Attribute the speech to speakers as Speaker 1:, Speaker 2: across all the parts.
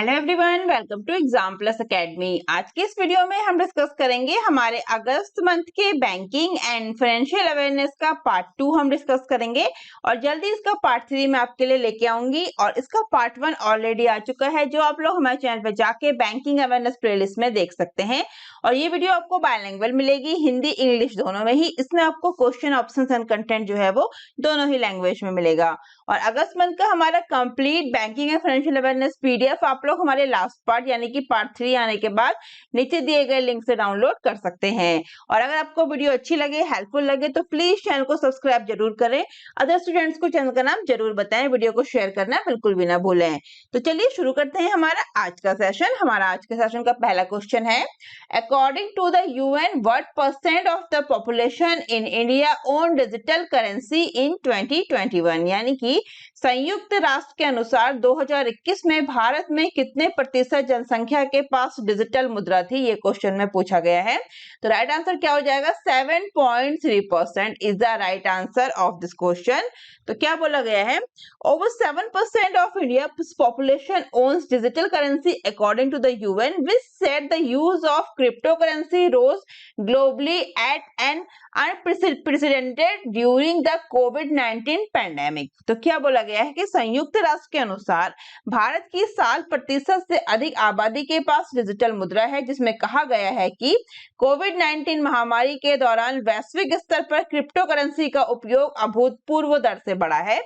Speaker 1: Hello everyone, welcome to exam plus academy. आज के इस वीडियो में हम डिस्कस करेंगे हमारे अगस्त मंथ के बैंकिंग एंड फाइनेंशियल अवेयरनेस का पार्ट 2 हम डिस्कस करेंगे और जल्दी इसका पार्ट 3 मैं आपके लिए लेके आऊंगी। और इसका पार्ट 1 ऑलरेडी आ चुका है जो आप लोग हमारे चैनल पे जाके बैंकिंग अवेयरनेस प्लेलिस्ट में देख सकते हैं। और ये वीडियो आपको बायलैंग्वेज मिलेगी, हिंदी इंग्लिश दोनों में ही। इसमें आपको क्वेश्चन ऑप्शंस एंड कंटेंट जो है वो दोनों ही लैंग्वेज में मिलेगा। और अगस्त मंथ का हमारा complete banking and financial awareness PDF आप लोग हमारे लास्ट पार्ट यानी कि पार्ट 3 आने के बाद नीचे दिए गए लिंक से डाउनलोड कर सकते हैं। और अगर आपको वीडियो अच्छी लगे, हेल्पफुल लगे तो प्लीज चैनल को सब्सक्राइब जरूर करें। अदर स्टूडेंट्स को चैनल का नाम जरूर बताएं, वीडियो को शेयर करना बिल्कुल भी ना भूलें। तो चलिए शुरू करते हैं हमारा आज का सेशन। हमारा आज के सेशन का पहला क्वेश्चन है, according to the UN what percent of the population in India own digital currency in 2021, यानी कि संयुक्त राष्ट्र के अनुसार 2021 में भारत में कितने प्रतिशत जनसंख्या के पास डिजिटल मुद्रा थी, ये क्वेश्चन में पूछा गया है। तो राइट आंसर क्या हो जाएगा, 7.3% is the right answer of this question. तो क्या बोला गया है, over 7% of India population owns digital currency according to the UN, which set the use of cryptocurrency rose globally at an unprecedented during the कोविड-19 pandemic. तो क्या बोला गया है कि संयुक्त राष्ट्र के अनुसार भारत की 60% से अधिक आबादी के पास डिजिटल मुद्रा है, जिसमें कहा गया है कि कोविड-19 महामारी के दौरान वैश्विक स्तर पर क्रिप्टो करेंसी का उपयोग अभूतपूर्व दर से बढ़ा है।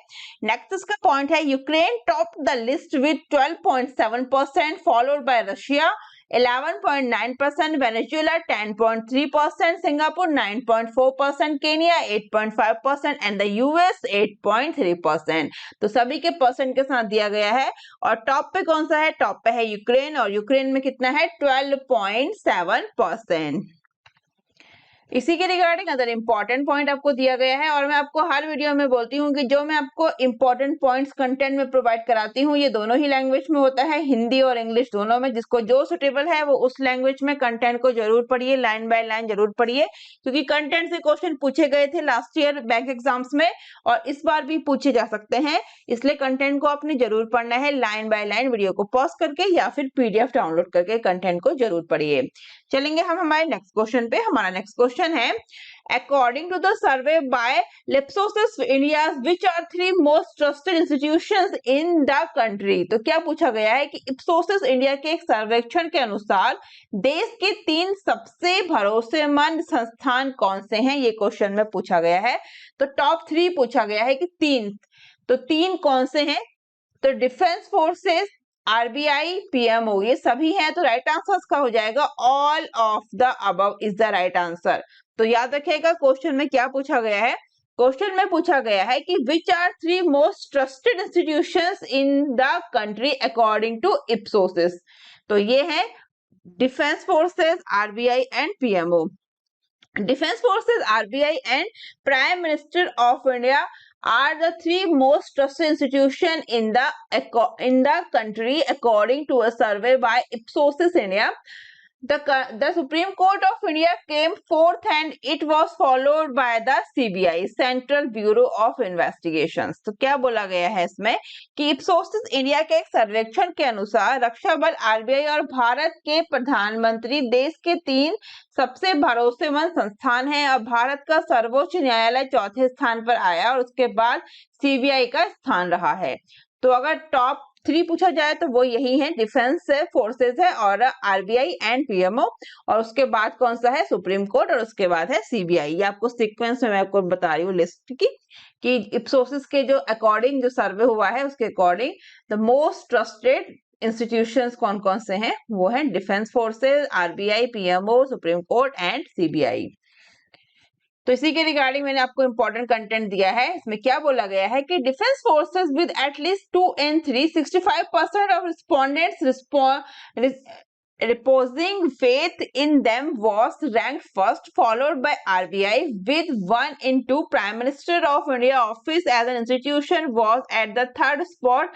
Speaker 1: नेक्स्ट इसका पॉइंट है, Ukraine top the list with 12.7%, followed by Russia 11.9%, Venezuela 10.3%, Singapore 9.4%, Kenya 8.5% and the US 8.3%। तो सभी के परसेंट के साथ दिया गया है। और टॉप पे कौन सा है, टॉप पे है यूक्रेन, और यूक्रेन में कितना है, 12.7%। इसी के रिगार्डिंग अदर इंपॉर्टेंट पॉइंट आपको दिया गया है। और मैं आपको हर वीडियो में बोलती हूँ कि जो मैं आपको इंपॉर्टेंट पॉइंट्स कंटेंट में प्रोवाइड कराती हूँ ये दोनों ही लैंग्वेज में होता है, हिंदी और इंग्लिश दोनों में। जिसको जो सुटेबल है वो उस लैंग्वेज में कंटेंट को जरूर पढ़िए, लाइन बाय लाइन जरूर पढ़िए, क्योंकि कंटेंट से क्वेश्चन पूछे गए थे लास्ट ईयर बैंक एग्जाम्स में और इस बार भी पूछे जा सकते हैं। इसलिए कंटेंट को आपने जरूर पढ़ना है, लाइन बाय लाइन वीडियो को पॉज करके या फिर पीडीएफ डाउनलोड करके कंटेंट को जरूर पढ़िए। चलेंगे हम हमारे नेक्स्ट क्वेश्चन पे। हमारा नेक्स्ट क्वेश्चन है, according to the survey by Ipsos India, which are 3 most trusted institutions in the country। तो क्या पूछा गया है कि Ipsos इंडिया के एक सर्वेक्षण के अनुसार देश के 3 सबसे भरोसेमंद संस्थान कौन से हैं, ये क्वेश्चन में पूछा गया है। तो टॉप 3 पूछा गया है कि 3, तो 3 कौन से हैं, तो डिफेंस फोर्सेस, आरबीआई, पीएमओ, ये सभी हैं। तो राइट आंसर का हो जाएगा all of the above is the right answer. तो याद रखिएगा क्वेश्चन में क्या पूछा गया है, क्वेश्चन में पूछा गया है कि which are 3 most trusted institutions in the country according to इप्सोसिस। तो ये है defence forces, RBI and PMO. Defence forces, RBI and prime minister of India are the 3 most trusted institution in the country according to a survey by Ipsos India. The Supreme Court of India came fourth and it was followed by the CBI, Central Bureau of Investigations। तो क्या बोला गया है इसमें कि इप्सोसिस India के एक सर्वेक्षण के अनुसार रक्षा बल, आरबीआई और भारत के प्रधानमंत्री देश के 3 सबसे भरोसेमंद संस्थान हैं। और भारत का सर्वोच्च न्यायालय चौथे स्थान पर आया और उसके बाद सीबीआई का स्थान रहा है। तो अगर टॉप 3 पूछा जाए तो वो यही है, डिफेंस फोर्सेस है और आरबीआई एंड पीएमओ, और उसके बाद कौन सा है, सुप्रीम कोर्ट, और उसके बाद है सीबीआई। ये आपको सीक्वेंस में मैं आपको बता रही हूँ लिस्ट की कि इप्सोसिस के जो अकॉर्डिंग जो सर्वे हुआ है उसके according the most trusted institutions कौन कौन से हैं, वो है defence forces, RBI, PMO, supreme court and CBI. तो इसी के रिगार्डिंग मैंने आपको इंपॉर्टेंट कंटेंट दिया है। इसमें क्या बोला गया है कि defence forces with at least 2 and 3, 65% of respondents reposing faith in them was ranked first, followed by RBI with 1 in 2. Prime Minister of India office as an institution was at the 3rd spot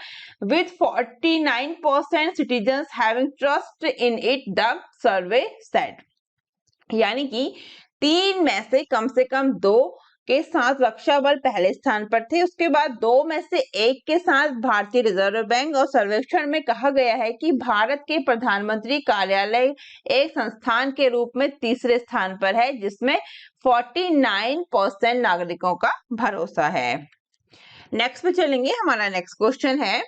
Speaker 1: with 49% citizens having trust in it, the survey said। यानी कि 3 में से कम 2 के साथ रक्षा बल पहले स्थान पर थे। उसके बाद 2 में से 1 के साथ भारतीय रिजर्व बैंक, और सर्वेक्षण में कहा गया है कि भारत के प्रधानमंत्री कार्यालय एक संस्थान के रूप में तीसरे स्थान पर है, जिसमें 49% नागरिकों का भरोसा है। नेक्स्ट पे चलेंगे, हमारा नेक्स्ट क्वेश्चन है,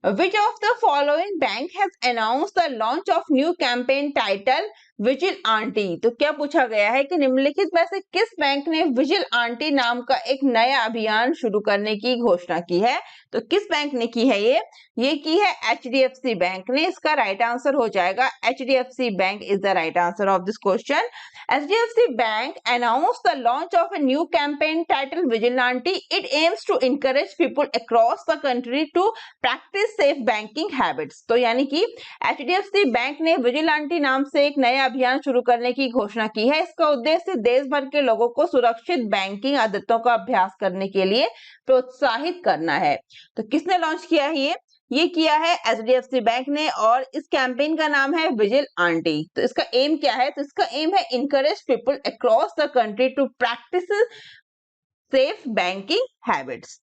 Speaker 1: Which of the following bank has announced the launch of new campaign title vigil aunty? तो क्या पूछा गया है कि निम्नलिखित में से किस बैंक ने विजिल आंटी नाम का एक नया अभियान शुरू करने की घोषणा की है? तो किस बैंक ने की है ये की है HDFC बैंक ने। इसका राइट आंसर हो जाएगा HDFC bank is the right answer of this question. HDFC Bank announced the launch of a new campaign titled Vigilante. It aims to encourage people across the country to practice safe banking habits. तो यानी कि HDFC bank ने vigilante नाम से एक नया अभियान शुरू करने की घोषणा की है। इसका उद्देश्य देश भर के लोगों को सुरक्षित बैंकिंग आदतों का अभ्यास करने के लिए प्रोत्साहित करना है। तो किसने लॉन्च किया है ये किया है HDFC बैंक ने, और इस कैंपेन का नाम है विजिल आंटी। तो इसका एम क्या है? तो इसका एम है encourage people across the country to practice safe banking habits.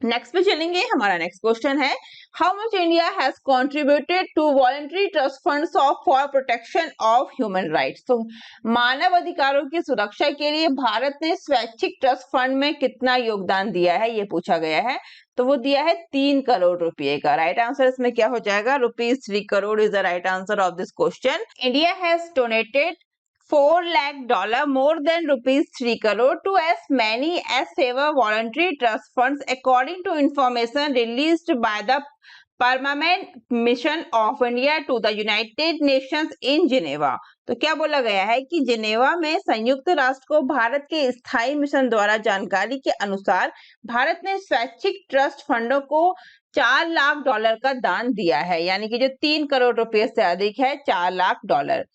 Speaker 1: Next पे चलेंगे, हमारा नेक्स्ट क्वेश्चन है, how much India has contributed to voluntary trust funds of for protection of human rights? तो मानव अधिकारों की सुरक्षा के लिए भारत ने स्वैच्छिक ट्रस्ट फंड में कितना योगदान दिया है, ये पूछा गया है। तो वो दिया है 3 करोड़ रुपए का। राइट आंसर इसमें क्या हो जाएगा? ₹3 crore is the right answer of this question. India has donated $4 lakh more than ₹3 crore to as many as 7 voluntary trust funds, according to information released by the Permanent Mission of India to the United Nations in Geneva। तो क्या बोला गया है कि Geneva में संयुक्त राष्ट्र को भारत के स्थायी मिशन द्वारा जानकारी के अनुसार भारत ने स्वैच्छिक ट्रस्ट फंडों को $4 लाख का दान दिया है, यानी कि जो 3 करोड़ रुपए से अधिक है, $4 lakh.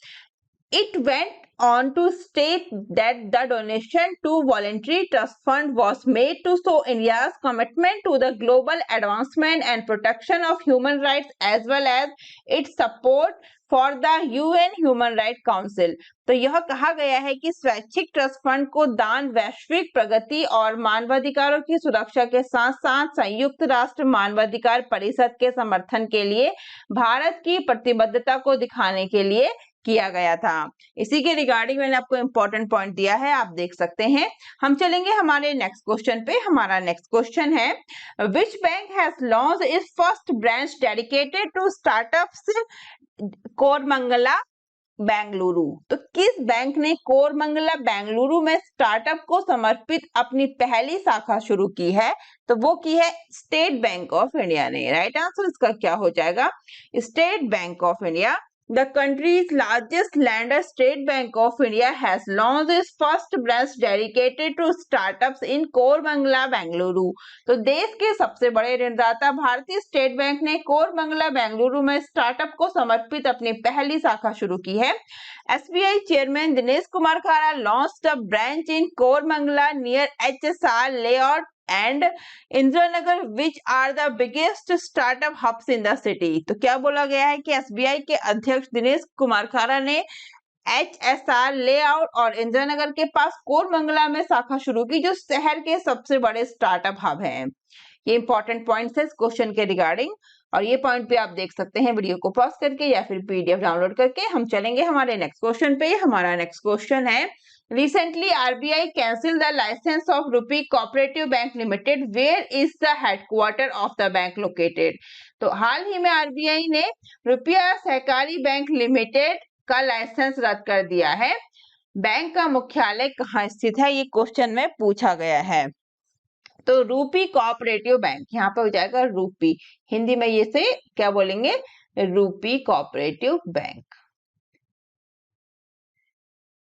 Speaker 1: It went on to state that the donation to voluntary trust fund was made to show India's commitment to the global advancement and protection of human rights, as well as its support for the UN Human Rights Council। तो यह कहा गया है कि स्वैच्छिक trust fund को दान वैश्विक प्रगति और मानवाधिकारों की सुरक्षा के साथ साथ संयुक्त राष्ट्र मानवाधिकार परिषद के समर्थन के लिए भारत की प्रतिबद्धता को दिखाने के लिए किया गया था। इसी के रिगार्डिंग मैंने आपको इंपॉर्टेंट पॉइंट दिया है, आप देख सकते हैं। हम चलेंगे हमारे नेक्स्ट क्वेश्चन पे। हमारा नेक्स्ट क्वेश्चन है, which bank has launched its first branch dedicated to startups Koramangala Bengaluru? तो किस बैंक ने कोरमंगला बेंगलुरु में स्टार्टअप को समर्पित अपनी पहली शाखा शुरू की है? तो वो की है स्टेट बैंक ऑफ इंडिया ने। राइट आंसर इसका क्या हो जाएगा? State bank of India. The country's largest lender, State Bank of India, has launched its first branch dedicated to startups in Koramangala Bengaluru. तो देश के सबसे बड़े ऋणदाता भारतीय स्टेट बैंक ने कोरमंगला बेंगलुरु में स्टार्टअप को समर्पित अपनी पहली शाखा शुरू की है। SBI चेयरमैन दिनेश कुमार खारा launched a branch in Koramangala near HSR layout and Indiranagar which are the biggest startup hubs in the city। तो क्या बोला गया है कि SBI के अध्यक्ष दिनेश कुमार खारा ने HSR लेआउट और इंदिरानगर के पास कोरमंगला में शाखा शुरू की, जो शहर के सबसे बड़े स्टार्टअप हब हैं। ये इंपॉर्टेंट पॉइंट्स है इस क्वेश्चन के रिगार्डिंग, और ये पॉइंट पे आप देख सकते हैं वीडियो को पॉज करके या फिर PDF डाउनलोड करके। हम चलेंगे हमारे नेक्स्ट क्वेश्चन पे। हमारा नेक्स्ट क्वेश्चन है, Recently, RBI canceled the license of Rupee Cooperative Bank Limited. Where is the headquarter of the bank located? तो हाल ही में RBI ने रुपया सहकारी बैंक लिमिटेड का लाइसेंस रद्द कर दिया है। बैंक का मुख्यालय कहाँ स्थित है, ये क्वेश्चन में पूछा गया है। तो रूपी कोऑपरेटिव बैंक, यहाँ पे हो जाएगा रूपी, हिंदी में ये से क्या बोलेंगे? रूपी कोऑपरेटिव बैंक।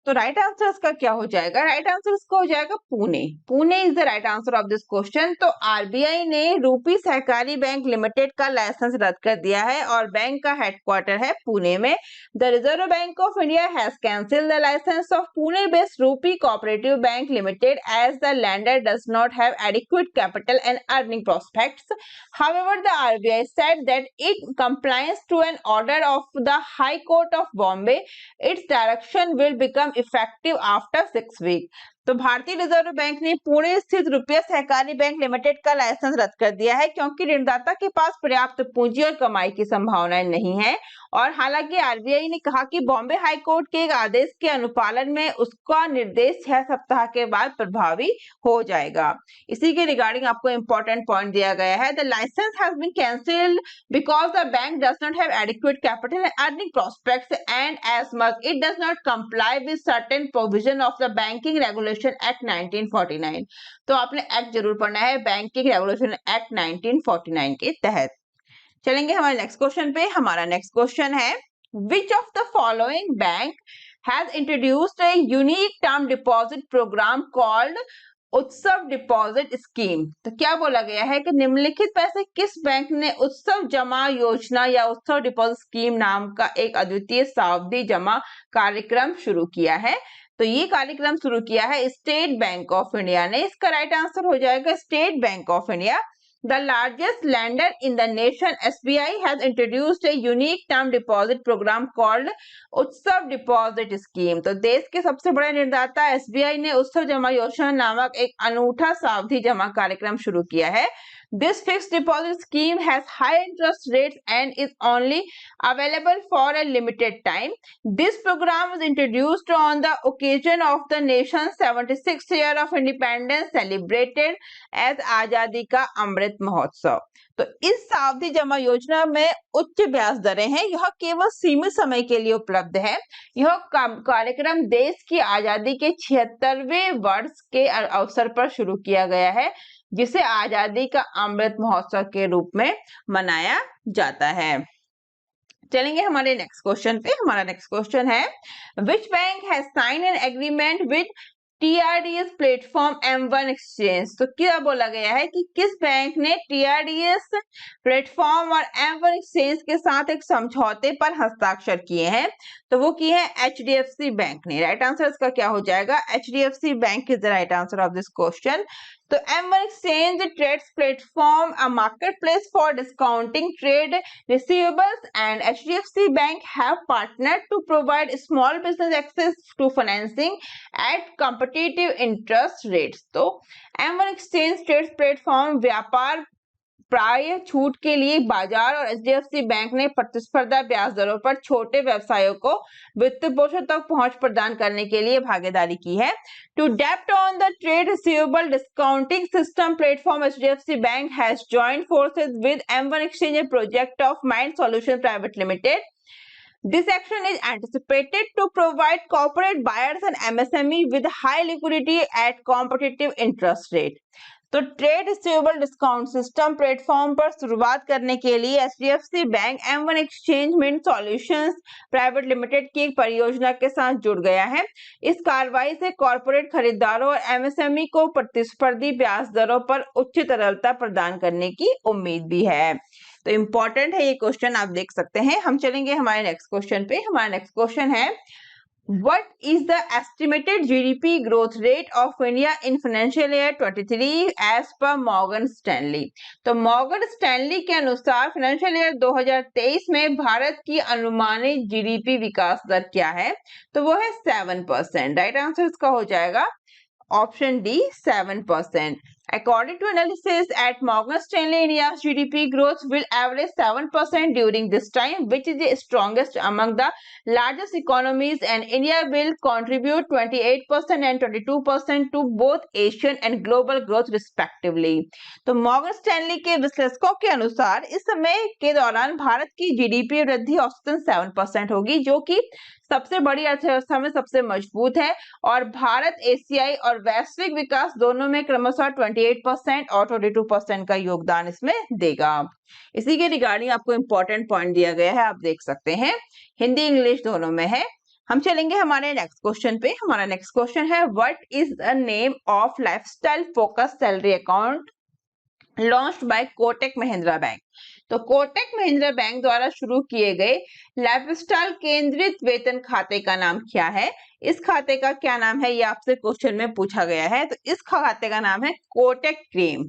Speaker 1: तो राइट आंसर इसका क्या हो जाएगा? राइट आंसर इसका हो जाएगा Pune. Pune is the right answer of this question. तो आरबीआई ने रूपी सहकारी बैंक लिमिटेड का लाइसेंस रद्द कर दिया है और बैंक का हेडक्वार्टर है पुणे में। The Reserve Bank of India has cancelled the licence of Pune based rupee cooperative bank limited as the lender does not have adequate capital and earning prospects. However, the RBI said that in compliance to an order of the High Court of Bombay, its direction will become effective after 6 weeks। तो भारतीय reserve bank ने पुणे स्थित रुपया सहकारी bank limited का licence रद्द कर दिया है क्योंकि ऋणदाता के पास पर्याप्त पूंजी और कमाई की संभावनाएं नहीं है। और हालांकि आरबीआई ने कहा कि बॉम्बे हाई कोर्ट के एक आदेश के अनुपालन में उसका निर्देश 6 सप्ताह के बाद प्रभावी हो जाएगा। इसी के रिगार्डिंग आपको इंपॉर्टेंट पॉइंट दिया गया है। The licence has been cancelled because the bank does not have adequate capital and earning prospects and as much it does not comply with certain provision of the banking regulation act 1949। तो आपने act जरूर पढ़ना है, banking regulation act 1949 के तहत। चलेंगे हमारे next question पे। हमारा नेक्स्ट क्वेश्चन है which of the following bank has introduced a unique term deposit programme called Utsav deposit scheme. तो क्या बोला गया है कि निम्नलिखित में से किस बैंक ने उत्सव जमा योजना या उत्सव डिपॉजिट स्कीम नाम का एक अद्वितीय सावधि जमा कार्यक्रम शुरू किया है। तो ये कार्यक्रम शुरू किया है स्टेट बैंक ऑफ इंडिया ने। इसका राइट आंसर हो जाएगा state bank of India. The largest lender in the nation, SBI, has introduced a unique term deposit program called उत्सव डिपॉजिट स्कीम। तो देश के सबसे बड़े ऋणदाता SBI ने उत्सव जमा योजना नामक एक अनूठा सावधि जमा कार्यक्रम शुरू किया है। This fixed deposit scheme has high interest rates and is only available for a limited time. This program was introduced on the occasion of the nation's 76th year of independence celebrated as आजादी का अमृत महोत्सव। तो इस सावधि जमा योजना में उच्च ब्याज दरें हैं। यह केवल सीमित समय के लिए उपलब्ध है। यह कार्यक्रम देश की आजादी के 76वें वर्ष के अवसर पर शुरू किया गया है, जिसे आजादी का अमृत महोत्सव के रूप में मनाया जाता है। चलेंगे हमारे नेक्स्ट क्वेश्चन पे। हमारा नेक्स्ट क्वेश्चन है which bank has sign an agreement with TRDS platform M1 exchange. तो क्या बोला गया है कि किस बैंक ने TRDS प्लेटफॉर्म और M1 एक्सचेंज के साथ एक समझौते पर हस्ताक्षर किए हैं। तो वो की है HDFC बैंक ने। राइट आंसर इसका क्या हो जाएगा? HDFC bank is the right answer of this question. तो M1 exchange trades platform a marketplace for discounting trade receivables and HDFC Bank have partnered to provide small business access to financing at competitive interest rates। तो M1 exchange trades platform व्यापार प्राय छूट के लिए बाजार और HDFC bank ने प्रतिस्पर्धा ब्याज दरों पर छोटे व्यवसायों को वित्त पोषण तक पहुंच प्रदान करने के लिए भागीदारी की है। To debut on the trade receivable discounting system platform HDFC bank has joined forces with M1 exchange project of mind solution private limited. This action is anticipated to provide corporate buyers and MSME with high liquidity at competitive interest rate। तो trade receivable discount system platform पर शुरुआत करने के लिए HDFC bank M1 exchange mint solutions private limited की एक परियोजना के साथ जुड़ गया है। इस कार्रवाई से कॉर्पोरेट खरीदारों और MSME को प्रतिस्पर्धी ब्याज दरों पर उच्च तरलता प्रदान करने की उम्मीद भी है। तो इंपॉर्टेंट है ये क्वेश्चन, आप देख सकते हैं। हम चलेंगे हमारे नेक्स्ट क्वेश्चन पे। हमारा नेक्स्ट क्वेश्चन है What is the estimated GDP growth rate of India in financial year 23 as per Morgan Stanley? तो Morgan Stanley के अनुसार फाइनेंशियल ईयर 2023 में भारत की अनुमानित GDP विकास दर क्या है? तो वो है 7%। राइट आंसर इसका हो जाएगा option D 7%। According to analysis at Morgan Stanley, India's GDP growth will average 7% during this time, which is the strongest among the largest economies, and India will contribute 28% and 22% to both Asian and global growth respectively। तो Morgan Stanley के विश्लेषकों के अनुसार इस समय के दौरान भारत की GDP वृद्धि औसतन 7% होगी, जो कि सबसे बड़ी अर्थव्यवस्था में सबसे मजबूत है, और भारत एशियाई और वैश्विक विकास दोनों में क्रमशः 28% और 22% का योगदान इसमें देगा। इसी के रिगार्डिंग आपको इंपॉर्टेंट पॉइंट दिया गया है, आप देख सकते हैं, हिंदी इंग्लिश दोनों में है। हम चलेंगे हमारे नेक्स्ट क्वेश्चन पे। हमारा नेक्स्ट क्वेश्चन है what is the name of lifestyle focus salary account launched by Kotak Mahindra bank. तो कोटक महिंद्रा बैंक द्वारा शुरू किए गए लाइफस्टाइल केंद्रित वेतन खाते का नाम क्या है? इस खाते का क्या नाम है, ये आपसे क्वेश्चन में पूछा गया है। तो इस खाते का नाम है Kotak cream.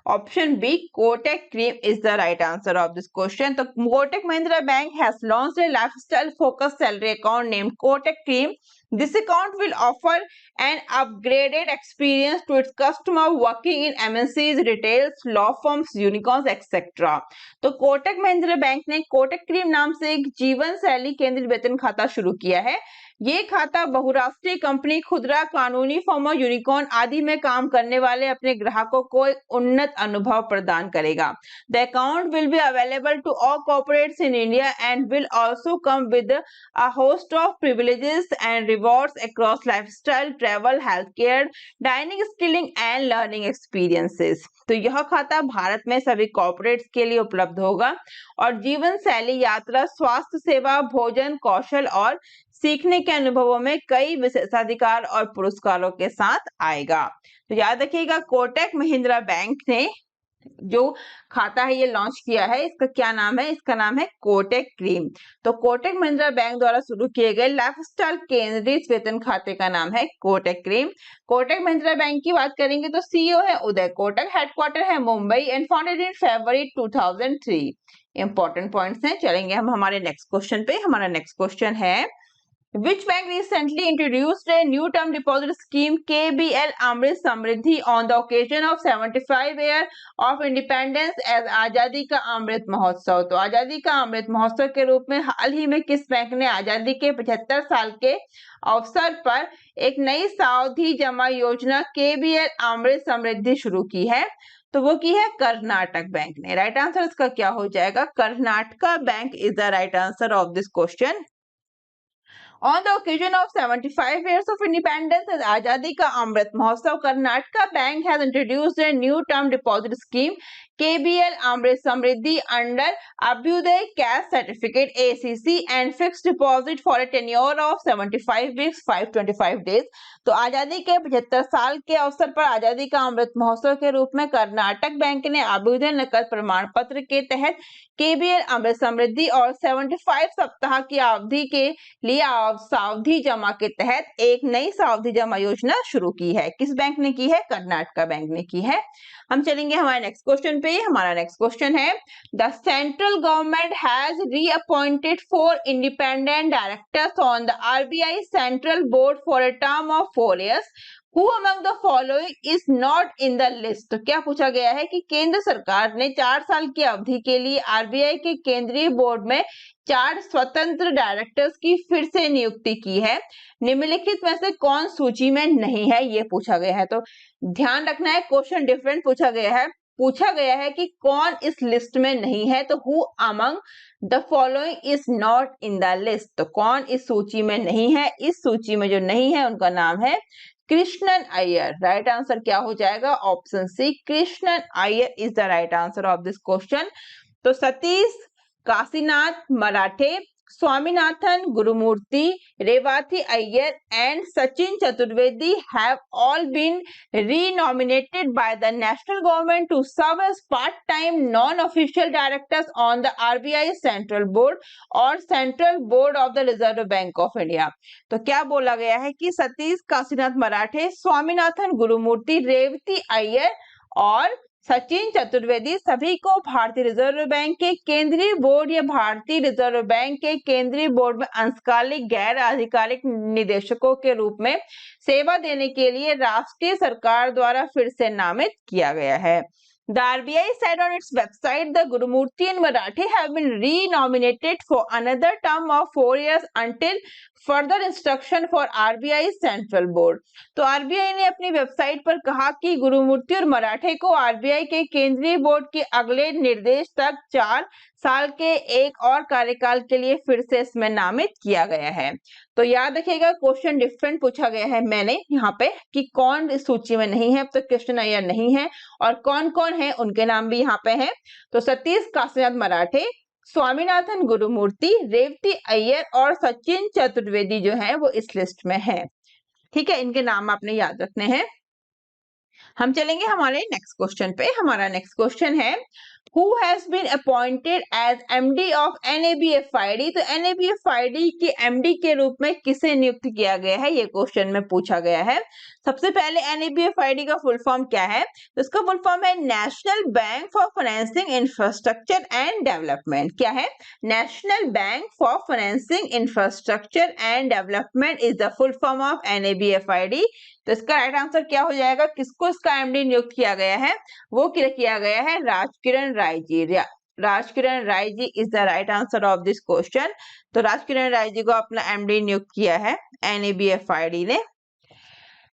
Speaker 1: Option B Kotak cream is the right answer of this question. तो Kotak Mahindra bank has launched a lifestyle focused salary account named Kotak Cream. This account will offer an upgraded experience to its customer working in MNCs, retails, law firms, unicorns, etc. तो Kotak Mahindra bank ने Kotak cream नाम से एक जीवन शैली केंद्रित वेतन खाता शुरू किया है। ये खाता बहुराष्ट्रीय कंपनी, खुदरा, कानूनी फर्म और यूनिकॉर्न आदि में काम करने वाले अपने ग्राहकों को एक उन्नत अनुभव प्रदान करेगा। The account will be available to all corporates in India and will also come with a host of privileges and rewards across lifestyle, travel, health care, dining, skilling and learning experiences. तो यह खाता भारत में सभी corporates के लिए उपलब्ध होगा और जीवन शैली, यात्रा, स्वास्थ्य सेवा, भोजन, कौशल और सीखने के अनुभवों में कई विशेषाधिकार और पुरस्कारों के साथ आएगा। तो याद रखिएगा कोटक महिंद्रा बैंक ने जो खाता है ये लॉन्च किया है, इसका क्या नाम है? इसका नाम है कोटक क्रीम। तो कोटक महिंद्रा बैंक द्वारा शुरू किए गए लाइफस्टाइल केंद्रित वेतन खाते का नाम है कोटक क्रीम। कोटक महिंद्रा बैंक की बात करेंगे तो सीईओ है उदय कोटक, हेडक्वार्टर है Mumbai and founded in February 2003। Important points हैं। चलेंगे हम हमारे नेक्स्ट क्वेश्चन पे। हमारा नेक्स्ट क्वेश्चन है Which bank recently introduced a new term deposit scheme KBL Amrit Samriddhi on the occasion of 75 year of independence as आजादी का अमृत महोत्सव? तो आजादी का अमृत महोत्सव के रूप में हाल ही में किस बैंक ने आजादी के 75 साल के अवसर पर एक नई सावधि जमा योजना KBL अमृत समृद्धि शुरू की है? तो वो की है कर्नाटक बैंक ने। राइट आंसर इसका क्या हो जाएगा? Karnataka bank is the right answer of this question. On the occasion of 75 years of independence as Azadi Ka Amrit Mahotsav, Karnataka Bank has introduced a new term deposit scheme KBL Amrit Samriddhi under Abhyuday Cash Certificate ACC and fixed deposit for a tenure of 75 weeks 525 days। तो आजादी के 75 साल के अवसर पर आजादी का अमृत महोत्सव के रूप में कर्नाटक बैंक ने अभ्युदय नकद प्रमाण पत्र के तहत केबीएल अमृत समृद्धि और 75 सप्ताह की अवधि के लिए सावधि जमा के तहत एक नई सावधि जमा योजना शुरू की है। किस बैंक ने की है? कर्नाटका बैंक ने की है। हम चलेंगे हमारे नेक्स्ट क्वेश्चन पे। हमारा नेक्स्ट क्वेश्चन है the central government has reappointed 4 independent directors on the RBI central board for a term of 4 years। Who among the following is not in the list? तो क्या पूछा गया है कि केंद्र सरकार ने 4 साल की अवधि के लिए आरबीआई के केंद्रीय बोर्ड में 4 स्वतंत्र डायरेक्टर्स की फिर से नियुक्ति की है। निम्नलिखित में से कौन सूची में नहीं है, ये पूछा गया है। तो ध्यान रखना है, क्वेश्चन डिफरेंट पूछा गया है कि कौन इस लिस्ट में नहीं है। तो who among the following is not in the list, तो कौन इस सूची में नहीं है? इस सूची में जो नहीं है उनका नाम है कृष्णन अय्यर। राइट आंसर क्या हो जाएगा? Option C, Krishnan Iyer is the right answer of this question. तो सतीश काशीनाथ मराठे, Swaminathan Gurumurthy, Rewati Iyer and Sachin Chaturvedi have all been re-nominated by the national government to serve as part-time non-official directors on the RBI Central Board or Central Board of the Reserve Bank of India। तो क्या बोला गया है कि सतीश काशीनाथ मराठे, स्वामीनाथन गुरुमूर्ति, रेवती अय्यर और सचिन चतुर्वेदी सभी को भारतीय रिजर्व बैंक के केंद्रीय बोर्ड या भारतीय रिजर्व बैंक के केंद्रीय बोर्ड में अंशकालिक गैर आधिकारिक निदेशकों के रूप में सेवा देने के लिए राष्ट्रीय सरकार द्वारा फिर से नामित किया गया है। The RBI said on its website the Gurumurthy and Marathi have been re-nominated for another term of 4 years until further instruction for RBI Central Board। तो RBI ने अपनी वेबसाइट पर कहा कि गुरुमूर्ति और मराठे को RBI के केंद्रीय बोर्ड के अगले निर्देश तक 4 साल के एक और कार्यकाल के लिए फिर से इसमें नामित किया गया है। तो याद रखिएगा, क्वेश्चन डिफरेंट पूछा गया है मैंने यहाँ पे कि कौन इस सूची में नहीं है। तो कृष्ण अय्यर नहीं है और कौन कौन है उनके नाम भी यहाँ पे हैं। तो सतीश काशीनाथ मराठे, स्वामीनाथन गुरुमूर्ति, रेवती अय्यर और सचिन चतुर्वेदी जो है वो इस लिस्ट में है। ठीक है, इनके नाम आपने याद रखने हैं। हम चलेंगे हमारे नेक्स्ट क्वेश्चन पे। हमारा नेक्स्ट क्वेश्चन है Who has been appointed as MD of NABFID? तो NABFID के MD के रूप में किसे नियुक्त किया गया है, ये क्वेश्चन में पूछा गया है। सबसे पहले NABFID का फुल फॉर्म क्या है? तो इसका फुल फॉर्म है national bank for financing infrastructure and development. क्या है? National bank for financing infrastructure and development is the full form of NABFID। तो इसका राइट आंसर क्या हो जाएगा? किसको इसका एमडी नियुक्त किया गया है? वो किया गया है Rajkiran Rai ji. Rajkiran Rai ji is the right answer of this question. तो राजकिरण राय जी को अपना एमडी नियुक्त किया है NABFID ने।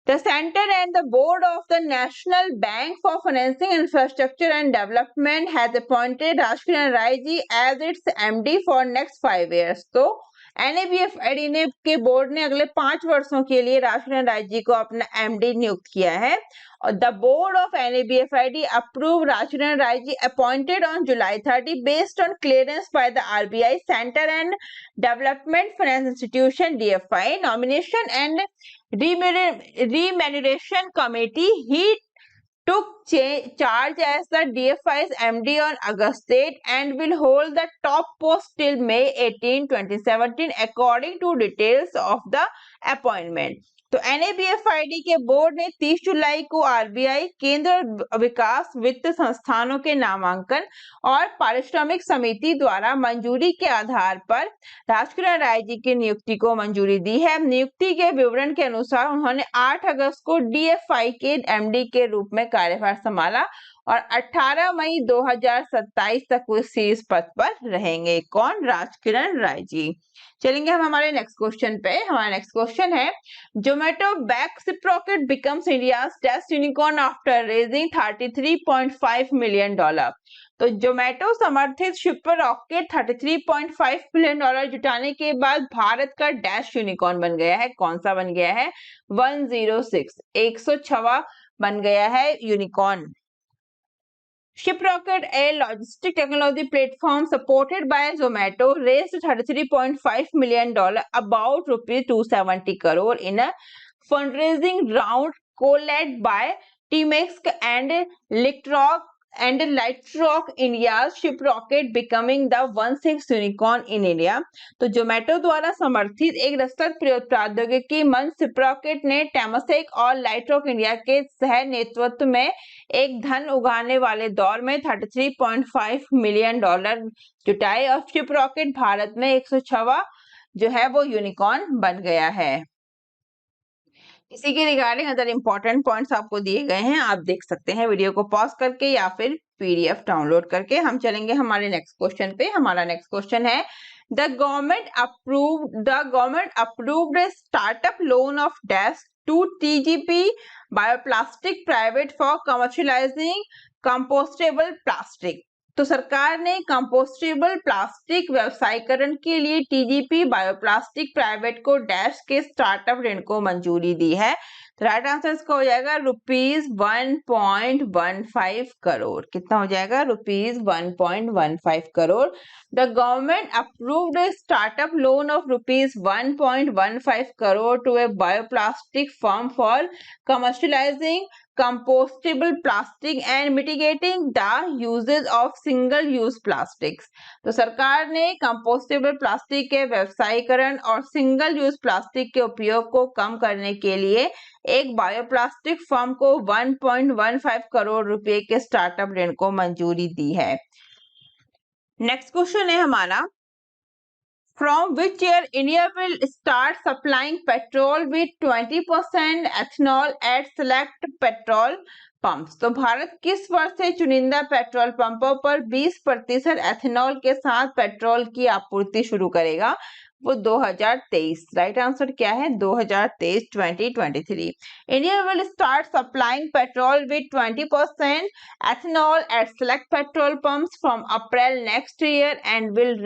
Speaker 1: The center and the board of the National Bank for Financing Infrastructure and Development has appointed Rajkiran Rai ji as its MD for next 5 years. तो NABFID ने के बोर्ड ने अगले 5 वर्षों के लिए राजकिरण राय जी को अपना MD नियुक्त किया है। और the board of NABFID approved Rajkiran Rai ji appointed on July 30 based on clearance by the RBI Center and Development Finance Institution DFI nomination and remuneration committee. He took charge as the DFI's MD on August 8 and will hold the top post till May 18, 2017 according to details of the appointment. तो NABFID के board ने 30 जुलाई को RBI केंद्र विकास वित्त संस्थानों के नामांकन और पारिश्रमिक समिति द्वारा मंजूरी के आधार पर राजकिरण राय जी की नियुक्ति को मंजूरी दी है। नियुक्ति के विवरण के अनुसार उन्होंने 8 अगस्त को DFI के MD के रूप में कार्यभार संभाला और 18 मई 2027 तक वो इस पद पर रहेंगे। कौन? राजकिरण राय जी। चलेंगे हम हमारे नेक्स्ट क्वेश्चन पे। हमारा नेक्स्ट क्वेश्चन है Zomato back Shiprocket becomes India's test unicorn after raising $33.5 million. तो जोमेटो समर्थित शिपरॉकेट $33.5 मिलियन जुटाने के बाद भारत का डैश यूनिकॉर्न बन गया है। कौन सा बन गया है? 106 106वां बन गया है unicorn. Shiprocket, a logistic technology platform supported by Zomato, raised $33.5 million, about ₹270 crore in a fundraising round co-led by Temex and Lightrock India's Shiprocket becoming the 16th unicorn in India। तो जोमेटो द्वारा समर्थित एक रसद प्रौद्योगिकी मंच शिप्रॉकेट ने टेमासेक और लाइटरॉक India के सह नेतृत्व में एक धन उगाने वाले दौर में $33.5 मिलियन जुटाए और शिप्रॉकेट भारत में 106वां जो है वो यूनिकॉर्न बन गया है। इसी के रिगार्डिंग अदर इंपॉर्टेंट पॉइंट्स आपको दिए गए हैं, आप देख सकते हैं वीडियो को पॉज करके या फिर PDF डाउनलोड करके। हम चलेंगे हमारे नेक्स्ट क्वेश्चन पे। हमारा नेक्स्ट क्वेश्चन है the government approved startup loan of dash two TGP bioplastic private for commercialising compostable plastic. तो सरकार ने कंपोस्टेबल प्लास्टिक व्यवसायीकरण के लिए TGP बायोप्लास्टिक प्राइवेट को डैश के स्टार्टअप ऋण को मंजूरी दी है। तो राइट आंसर इसका हो जाएगा ₹1.15 करोड़। कितना हो जाएगा? ₹1.15 crore. The government approved startup loan of ₹1.15 crore to a bioplastic firm for commercialising compostable plastic and mitigating the uses of single use plastics। तो सरकार ने कंपोस्टेबल प्लास्टिक के व्यवसायीकरण और सिंगल यूज प्लास्टिक के उपयोग को कम करने के लिए एक बायोप्लास्टिक फर्म को 1.15 करोड़ रुपए के स्टार्टअप ऋण को मंजूरी दी है। नेक्स्ट क्वेश्चन है हमारा From which year India will start supplying petrol with 20% ethanol at select petrol pumps? तो भारत किस वर्ष से चुनिंदा पेट्रोल पंपों पर 20% एथेनॉल के साथ पेट्रोल की आपूर्ति शुरू करेगा? वो 2023। राइट आंसर क्या है? 2023 2023। India will start supplying petrol with 20% ethanol at select petrol pumps from April next year and will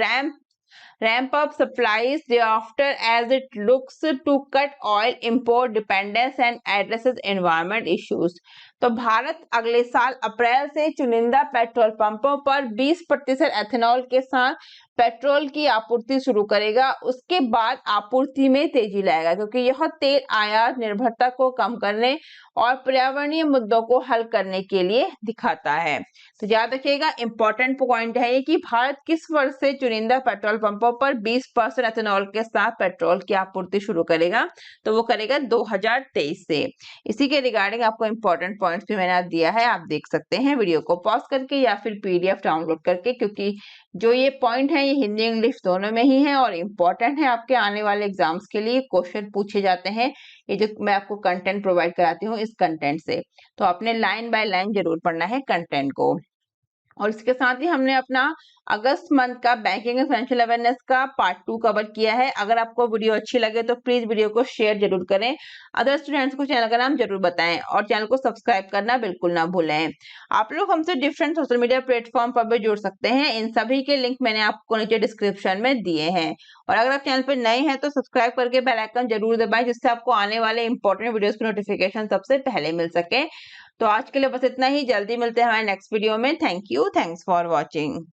Speaker 1: ramp up supplies thereafter as it looks to cut oil import dependence and addresses environment issues। तो भारत अगले साल अप्रैल से चुनिंदा petrol पंपों पर 20% ethanol के साथ petrol की आपूर्ति शुरू करेगा। उसके बाद आपूर्ति में तेजी लाएगा क्योंकि यह तेल आयात निर्भरता को कम करने और पर्यावरणीय मुद्दों को हल करने के लिए दिखाता है। तो याद रखिएगा, इंपॉर्टेंट पॉइंट है ये कि भारत किस वर्ष से चुनिंदा पेट्रोल पंपों पर 20% एथेनॉल के साथ पेट्रोल की आपूर्ति शुरू करेगा, तो वो करेगा 2023 से। इसी के रिगार्डिंग आपको इंपॉर्टेंट पॉइंट्स भी मैंने दिया है, आप देख सकते हैं वीडियो को पॉज करके या फिर PDF डाउनलोड करके, क्योंकि जो ये पॉइंट है ये हिंदी इंग्लिश दोनों में ही है और इम्पोर्टेंट है आपके आने वाले एग्जाम्स के लिए। क्वेश्चन पूछे जाते हैं ये जो मैं आपको कंटेंट प्रोवाइड कराती हूँ इस कंटेंट से, तो आपने लाइन बाय लाइन जरूर पढ़ना है कंटेंट को। और इसके साथ ही हमने अपना अगस्त मंथ का बैंकिंग एंड फाइनेंशियल अवेयरनेस का पार्ट 2 कवर किया है। अगर आपको वीडियो अच्छी लगे तो प्लीज वीडियो को शेयर जरूर करें, अदर स्टूडेंट्स को चैनल का नाम जरूर बताएं और चैनल को सब्सक्राइब करना बिल्कुल ना भूलें। आप लोग हमसे डिफरेंट सोशल मीडिया प्लेटफॉर्म पर भी जुड़ सकते हैं, इन सभी के लिंक मैंने आपको नीचे डिस्क्रिप्शन में दिए हैं। और अगर आप चैनल पर नए हैं तो सब्सक्राइब करके बेल आइकन जरूर दबाएं, जिससे आपको आने वाले इंपॉर्टेंट वीडियोस की नोटिफिकेशन सबसे पहले मिल सके। तो आज के लिए बस इतना ही, जल्दी मिलते हैं हमारे नेक्स्ट वीडियो में। Thank you, thanks for watching.